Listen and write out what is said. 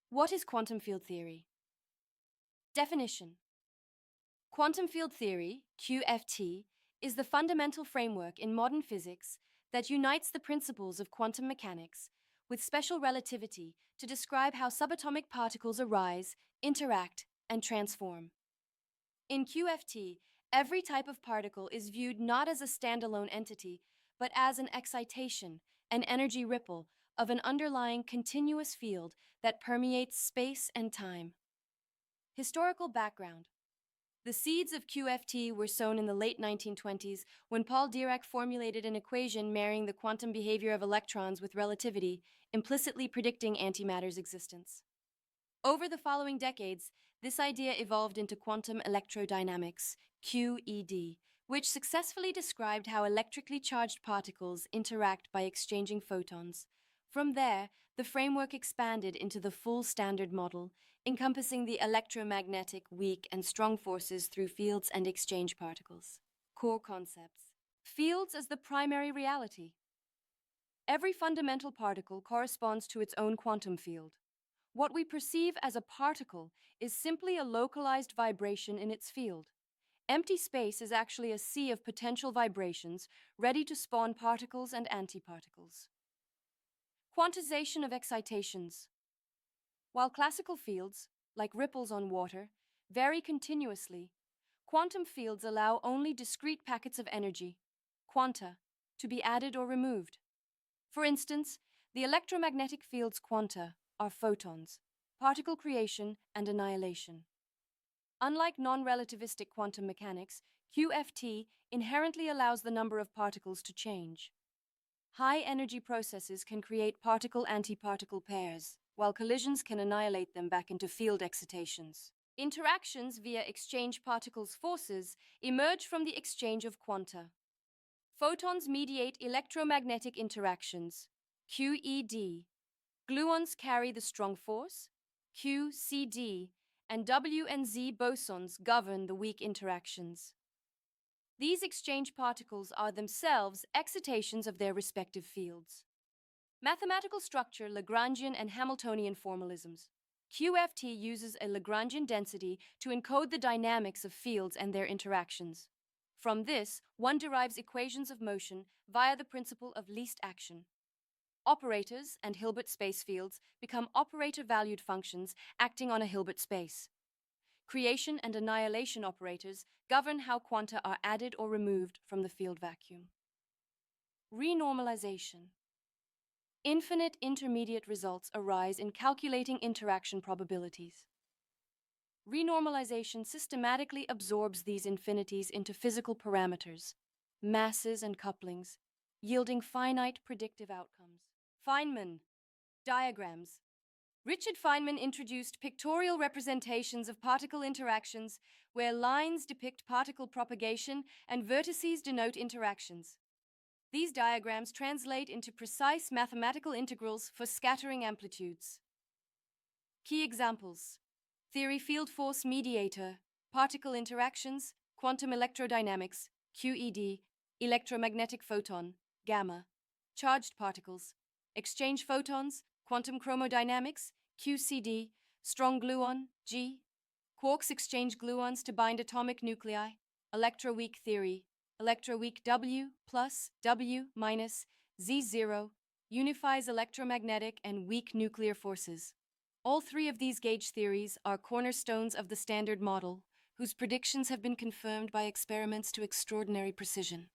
What is quantum field theory? Definition: quantum field theory, QFT, is the fundamental framework in modern physics that unites the principles of quantum mechanics with special relativity to describe how subatomic particles arise, interact, and transform. In QFT, every type of particle is viewed not as a standalone entity, but as an excitation, an energy ripple of an underlying continuous field that permeates space and time. Historical background: the seeds of QFT were sown in the late 1920s when Paul Dirac formulated an equation marrying the quantum behavior of electrons with relativity, implicitly predicting antimatter's existence. Over the following decades, this idea evolved into quantum electrodynamics, QED, which successfully described how electrically charged particles interact by exchanging photons. From there, the framework expanded into the full Standard Model, encompassing the electromagnetic, weak, and strong forces through fields and exchange particles. Core concepts: fields as the primary reality. Every fundamental particle corresponds to its own quantum field. What we perceive as a particle is simply a localized vibration in its field. Empty space is actually a sea of potential vibrations ready to spawn particles and antiparticles. Quantization of excitations. While classical fields, like ripples on water, vary continuously, quantum fields allow only discrete packets of energy, quanta, to be added or removed. For instance, the electromagnetic field's quanta are photons, particle creation and annihilation. Unlike non-relativistic quantum mechanics, QFT inherently allows the number of particles to change. High-energy processes can create particle-antiparticle pairs, while collisions can annihilate them back into field excitations. Interactions via exchange particles' forces emerge from the exchange of quanta. Photons mediate electromagnetic interactions, QED. Gluons carry the strong force, QCD, and W and Z bosons govern the weak interactions. These exchange particles are themselves excitations of their respective fields. Mathematical structure: Lagrangian and Hamiltonian formalisms. QFT uses a Lagrangian density to encode the dynamics of fields and their interactions. From this, one derives equations of motion via the principle of least action. Operators and Hilbert space fields become operator-valued functions acting on a Hilbert space. Creation and annihilation operators govern how quanta are added or removed from the field vacuum. Renormalization. Infinite intermediate results arise in calculating interaction probabilities. Renormalization systematically absorbs these infinities into physical parameters, masses and couplings, yielding finite predictive outcomes. Feynman diagrams. Richard Feynman introduced pictorial representations of particle interactions where lines depict particle propagation and vertices denote interactions. These diagrams translate into precise mathematical integrals for scattering amplitudes. Key examples: theory field force mediator, particle interactions, quantum electrodynamics, QED, electromagnetic photon, gamma, charged particles, exchange photons, quantum chromodynamics, QCD, strong gluon, G, quarks exchange gluons to bind atomic nuclei, electroweak theory, electroweak W plus W minus Z0, unifies electromagnetic and weak nuclear forces. All three of these gauge theories are cornerstones of the Standard Model, whose predictions have been confirmed by experiments to extraordinary precision.